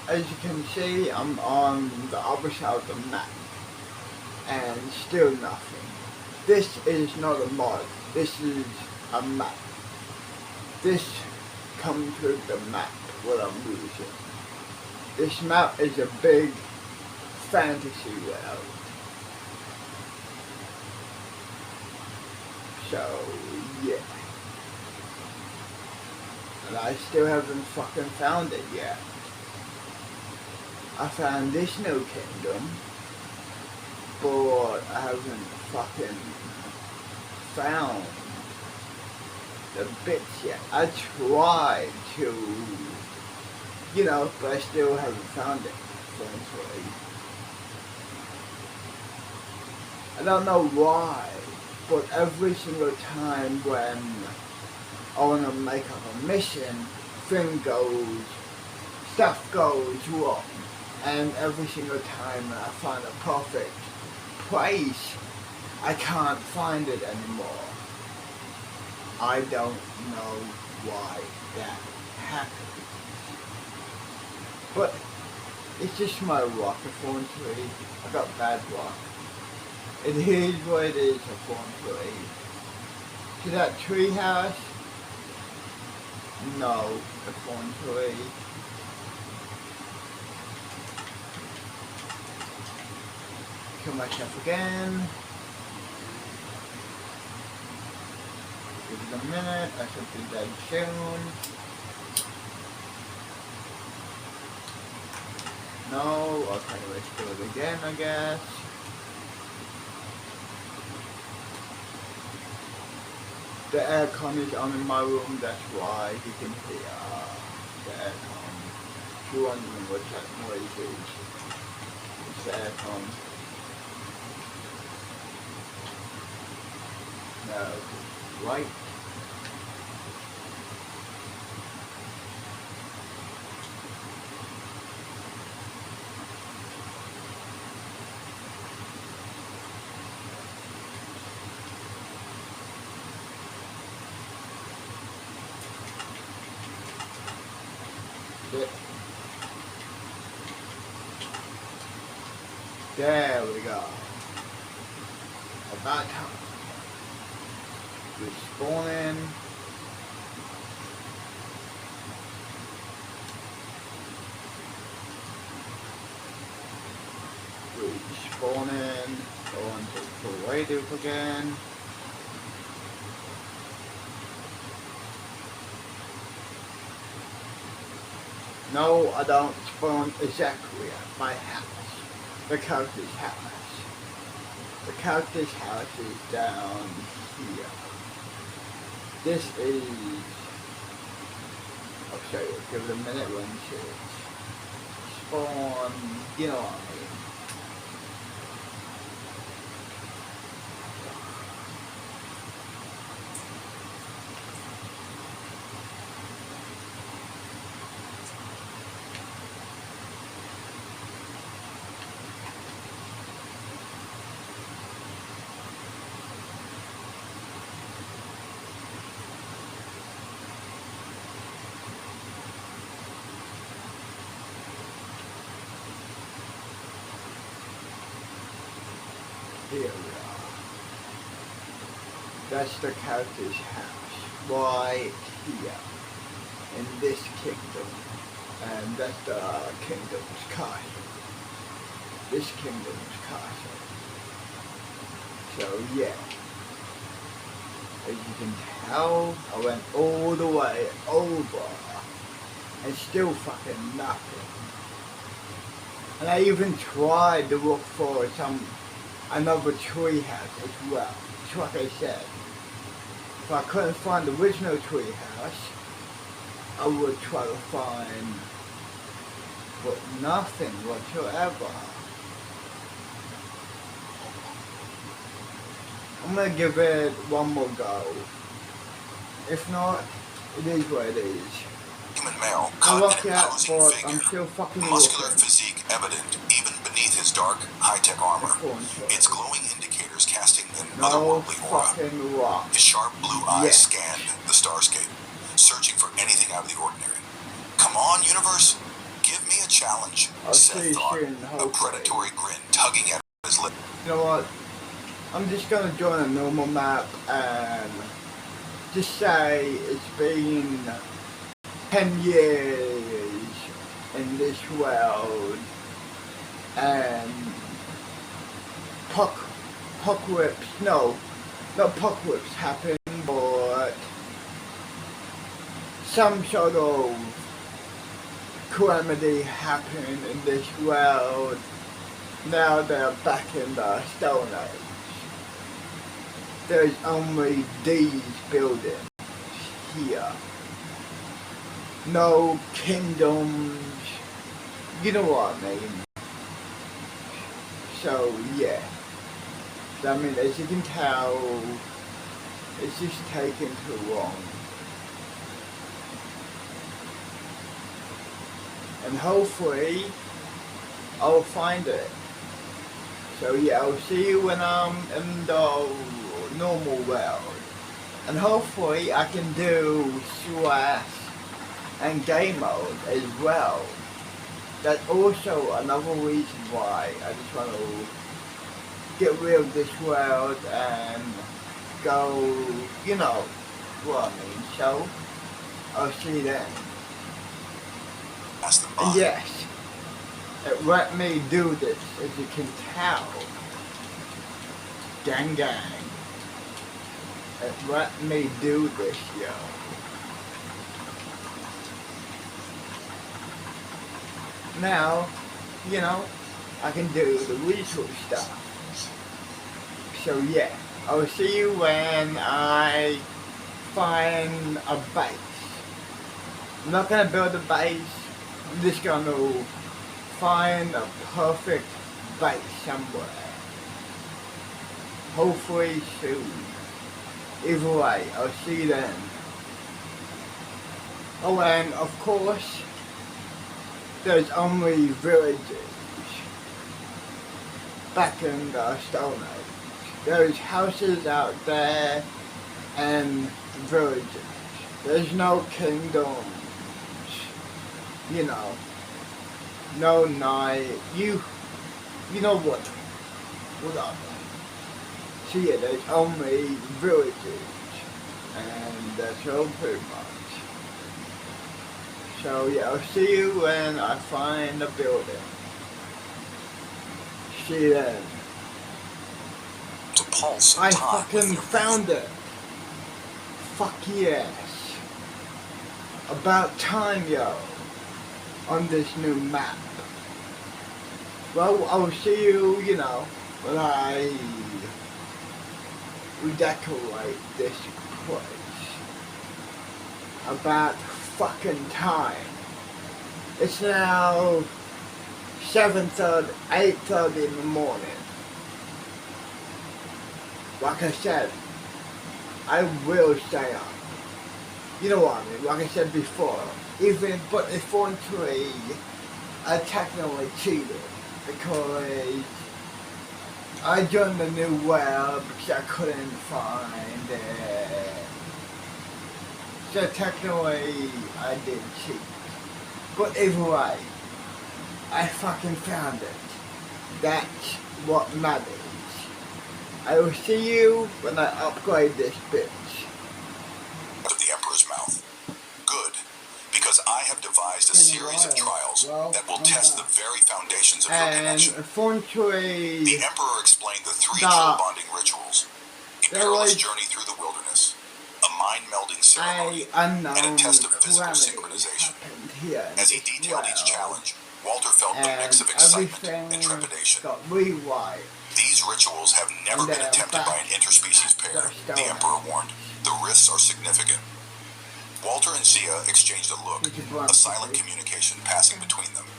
as you can see, I'm on the other side of the map, and still nothing. This is not a mod, this is a map. This comes with the map, what I'm using. This map is a big fantasy world. So, yeah. And I still haven't fucking found it yet. I found this new kingdom, but I haven't fucking found the bits yet. I tried to, but I still haven't found it, essentially. I don't know why, but every single time when I want to make up a mission, stuff goes wrong. And every single time I find a perfect place, I can't find it anymore. I don't know why that happened. But it's just my rock, unfortunately. I got bad luck. It is what it is, unfortunately. To that tree house? No, unfortunately. Kill myself again. Give it a minute, I should be dead soon. No, okay, let's do it again, I guess. The aircon is on in my room, that's why you can hear the aircon. If you're wondering what that noise is, it's the aircon. No, right. There we go. About time. Respawning. Respawning. Going to creative again. No, I don't spawn exactly at my house. The character's house. The character's house is down here. This is... I'll show you. Give it a minute when to spawn. You know what I mean. Here we are. That's the character's house, right here, in this kingdom. And that's the kingdom's castle. This kingdom's castle. So yeah, as you can tell, I went all the way over, and still fucking nothing. And I even tried to look for another tree house as well. It's like I said. If I couldn't find the original tree house, I would try to find, but nothing whatsoever. I'm gonna give it one more go. If not, it is what it is. Human male, I'm cut lucky and out, posing but figure. I'm still fucking Muscular looking. physique evident even beneath his dark, high-tech armor. Its glowing indicators casting an otherworldly aura. Rock. His sharp blue eyes scanned the starscape, searching for anything out of the ordinary. Come on, universe, give me a challenge. I'll see you thought, soon, a hopefully. predatory grin tugging at his lip. You know what? I'm just gonna join a normal map and just say it's been 10 years in this world and apocalypse, no, not apocalypse happened, but some sort of calamity happened in this world. Now they're back in the Stone Age. There's only these buildings here. No kingdoms, you know what I mean. So yeah, I mean, as you can tell, it's just taking too long. And hopefully, I'll find it. So yeah, I'll see you when I'm in the normal world. And hopefully I can do Slash and game mode as well. That's also another reason why I just want to get rid of this world and go, you know what I mean. So, I'll see you then. And yes, it let me do this, as you can tell. Gang gang. It let me do this, yo. Now, you know, I can do the resource stuff. So yeah, I'll see you when I find a base. I'm not gonna build a base, I'm just gonna find a perfect base somewhere. Hopefully soon. Either way, I'll see you then. Oh, and of course, there's only villages back in the Stone Age. There's houses out there and villages. There's no kingdoms, you know, no night. You know what I mean. So yeah, there's only villages, and that's all pretty much. So yeah, I'll see you when I find a building. See you then. I fucking found it. Fuck yes. About time, yo. On this new map. Well, I'll see you, you know, when I redecorate this place. About fucking time. It's now 7:30, 8:30 in the morning. Like I said, I will stay up. You know what I mean? Like I said before, but the Fortnite, I technically cheated because I joined the new world because I couldn't find it. So technically, I did cheat. But either way, I fucking found it. That's what matters. I will see you when I upgrade this bitch. Of the Emperor's mouth. Good, because I have devised a series of trials that will test the very foundations of your connection. Unfortunately, the Emperor explained the three trill bonding rituals: a perilous journey through the wilderness, a mind-melding ceremony, and a test of physical synchronization. As he detailed each challenge, Walter felt the mix of excitement and trepidation. These rituals have never been attempted by an interspecies pair, the Emperor warned. The risks are significant. Walter and Zia exchanged a look, a silent communication passing between them.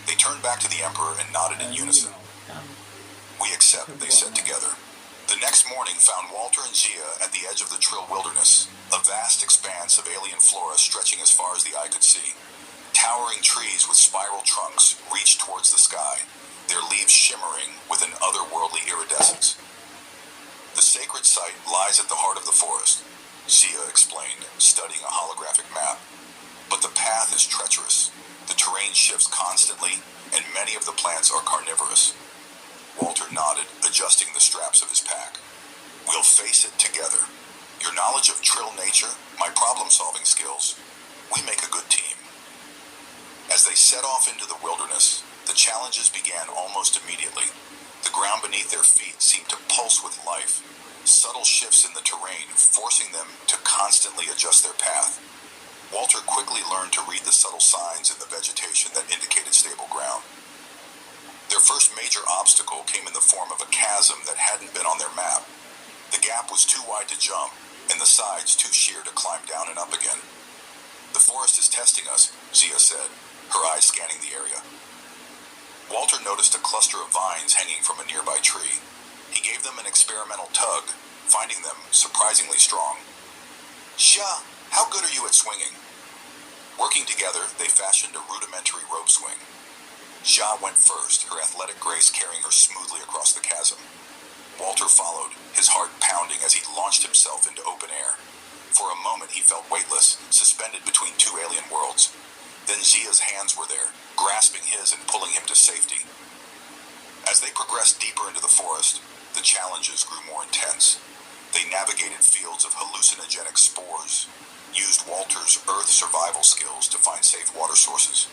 They turned back to the Emperor and nodded in unison. We accept, they said together. The next morning found Walter and Zia at the edge of the Trill Wilderness, a vast expanse of alien flora stretching as far as the eye could see. Towering trees with spiral trunks reached towards the sky, their leaves shimmering with an otherworldly iridescence. The sacred site lies at the heart of the forest, Zia explained, studying a holographic map. But the path is treacherous. The terrain shifts constantly, and many of the plants are carnivorous. Walter nodded, adjusting the straps of his pack. We'll face it together. Your knowledge of Trill nature, my problem-solving skills, we make a good team. As they set off into the wilderness, the challenges began almost immediately. The ground beneath their feet seemed to pulse with life, subtle shifts in the terrain forcing them to constantly adjust their path. Walter quickly learned to read the subtle signs in the vegetation that indicated stable ground. Their first major obstacle came in the form of a chasm that hadn't been on their map. The gap was too wide to jump, and the sides too sheer to climb down and up again. The forest is testing us, Zia said, her eyes scanning the area. Walter noticed a cluster of vines hanging from a nearby tree. He gave them an experimental tug, finding them surprisingly strong. Xia, how good are you at swinging? Working together, they fashioned a rudimentary rope swing. Xia went first, her athletic grace carrying her smoothly across the chasm. Walter followed, his heart pounding as he launched himself into open air. For a moment he felt weightless, suspended between two alien worlds. Then Xia's hands were there, grasping his and pulling him to safety. As they progressed deeper into the forest, the challenges grew more intense. They navigated fields of hallucinogenic spores, used Walter's Earth survival skills to find safe water sources,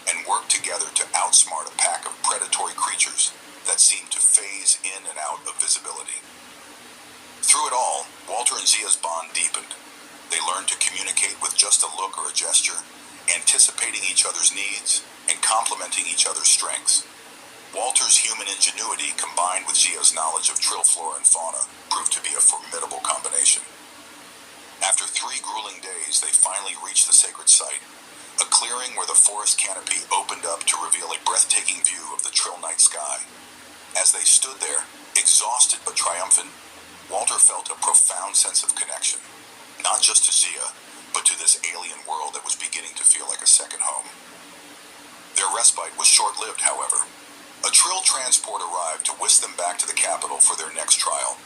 and worked together to outsmart a pack of predatory creatures that seemed to phase in and out of visibility. Through it all, Walter and Xia's bond deepened. They learned to communicate with just a look or a gesture, anticipating each other's needs and complementing each other's strengths. Walter's human ingenuity combined with Xia's knowledge of Trill flora and fauna proved to be a formidable combination. After 3 grueling days, they finally reached the sacred site, a clearing where the forest canopy opened up to reveal a breathtaking view of the Trill night sky. As they stood there, exhausted but triumphant, Walter felt a profound sense of connection, not just to Xia, but to this alien world that was beginning to feel like a second home. Their respite was short-lived, however. A Trill transport arrived to whisk them back to the capital for their next trial,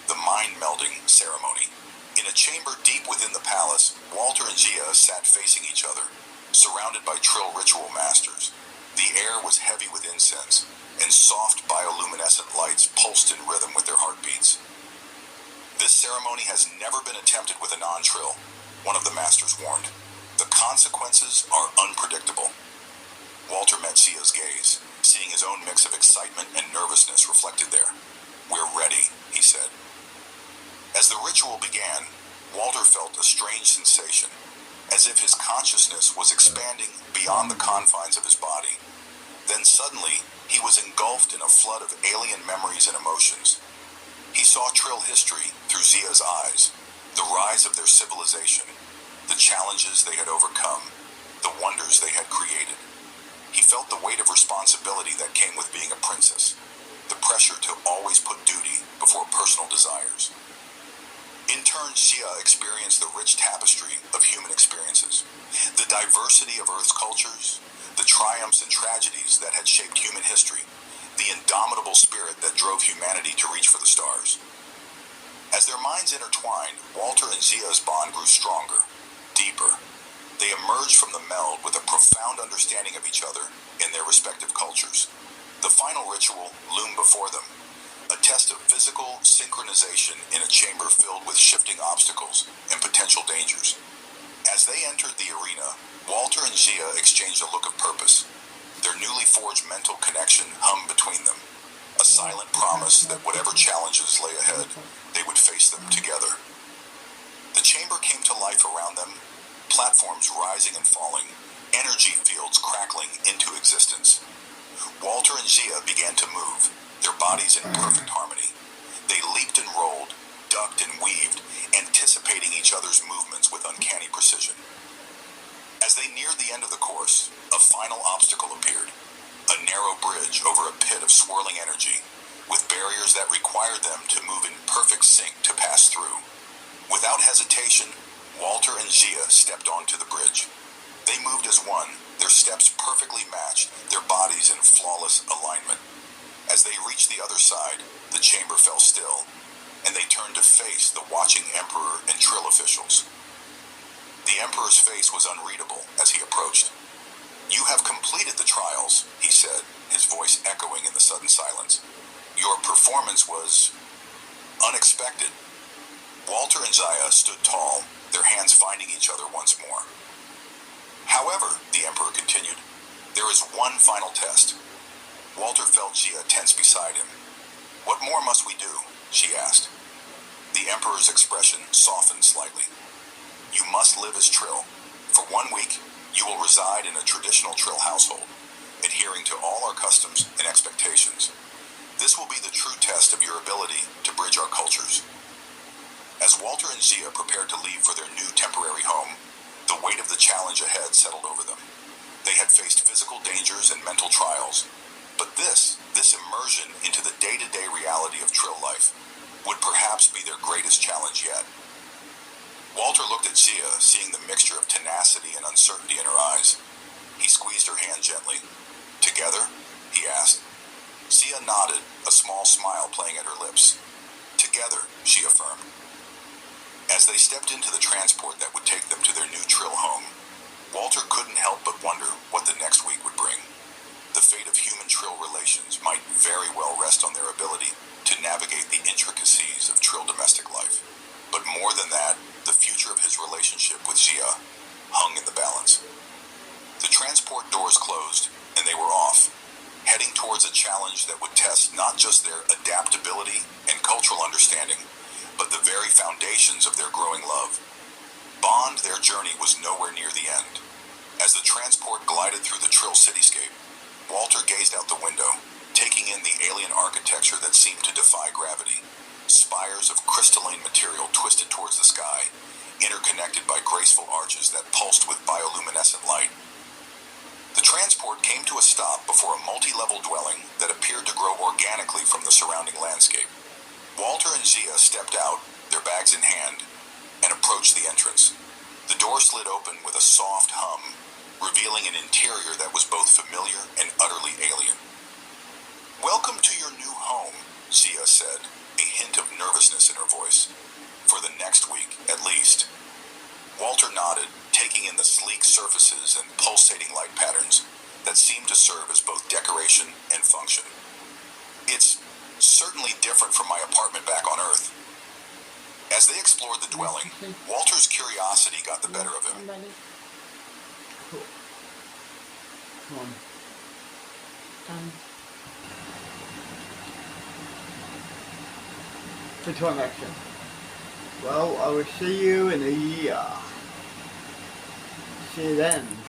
the mind-melding ceremony. In a chamber deep within the palace, Walter and Xia sat facing each other, surrounded by Trill ritual masters. The air was heavy with incense, and soft bioluminescent lights pulsed in rhythm with their heartbeats. This ceremony has never been attempted with a non-Trill, one of the masters warned. The consequences are unpredictable. Walter met Xia's gaze, seeing his own mix of excitement and nervousness reflected there. We're ready, he said. As the ritual began, Walter felt a strange sensation, as if his consciousness was expanding beyond the confines of his body. Then suddenly, he was engulfed in a flood of alien memories and emotions. He saw Trill history through Xia's eyes, the rise of their civilization, the challenges they had overcome, the wonders they had created. He felt the weight of responsibility that came with being a princess, the pressure to always put duty before personal desires. In turn, Xia experienced the rich tapestry of human experiences, the diversity of Earth's cultures, the triumphs and tragedies that had shaped human history, the indomitable spirit that drove humanity to reach for the stars. As their minds intertwined, Walter and Xia's bond grew stronger, deeper. They emerged from the meld with a profound understanding of each other in their respective cultures. The final ritual loomed before them, a test of physical synchronization in a chamber filled with shifting obstacles and potential dangers. As they entered the arena, Walter and Xia exchanged a look of purpose. Their newly forged mental connection hummed between them, a silent promise that whatever challenges lay ahead, they would face them together. The chamber came to life around them, platforms rising and falling, energy fields crackling into existence. Walter and Xia began to move, their bodies in perfect harmony. They leaped and rolled, ducked and weaved, anticipating each other's movements with uncanny precision. As they neared the end of the course, a final obstacle appeared, a narrow bridge over a pit of swirling energy, with barriers that required them to move in perfect sync to pass through. Without hesitation, Walter and Xia stepped onto the bridge. They moved as one, their steps perfectly matched, their bodies in flawless alignment. As they reached the other side, the chamber fell still, and they turned to face the watching Emperor and Trill officials. The Emperor's face was unreadable as he approached. "You have completed the trials," he said, his voice echoing in the sudden silence. Your performance was unexpected. Walter and Zaya stood tall, their hands finding each other once more. However, the Emperor continued, there is one final test. Walter felt Gia tense beside him. What more must we do? She asked. The Emperor's expression softened slightly. You must live as Trill. For 1 week, you will reside in a traditional Trill household, adhering to all our customs and expectations. This will be the true test of your ability to bridge our cultures. As Walter and Zia prepared to leave for their new temporary home, the weight of the challenge ahead settled over them. They had faced physical dangers and mental trials, but this immersion into the day-to-day reality of Trill life would perhaps be their greatest challenge yet. Walter looked at Zia, seeing the mixture of tenacity and uncertainty in her eyes. He squeezed her hand gently. Together? He asked. Zia nodded, a small smile playing at her lips. Together, she affirmed. As they stepped into the transport that would take them to their new Trill home, Walter couldn't help but wonder what the next week would bring. The fate of human-Trill relations might very well rest on their ability to navigate the intricacies of Trill domestic life. But more than that, the future of his relationship with Zia hung in the balance. The transport doors closed, and they were off, heading towards a challenge that would test not just their adaptability and cultural understanding, but the very foundations of their growing love. Bond, their journey was nowhere near the end. As the transport glided through the Trill cityscape, Walter gazed out the window, taking in the alien architecture that seemed to defy gravity. Spires of crystalline material twisted towards the sky, interconnected by graceful arches that pulsed with bioluminescent light. The transport came to a stop before a multi-level dwelling that appeared to grow organically from the surrounding landscape. Walter and Zia stepped out, their bags in hand, and approached the entrance. The door slid open with a soft hum, revealing an interior that was both familiar and utterly alien. Welcome to your new home, Zia said, a hint of nervousness in her voice. For the next week, at least. Walter nodded, taking in the sleek surfaces and pulsating light patterns that seemed to serve as both decoration and function. It's certainly different from my apartment back on Earth. As they explored the dwelling, Walter's curiosity got the better of him. Cool. Come on. Which one action? Well, I will see you in a year. See you then.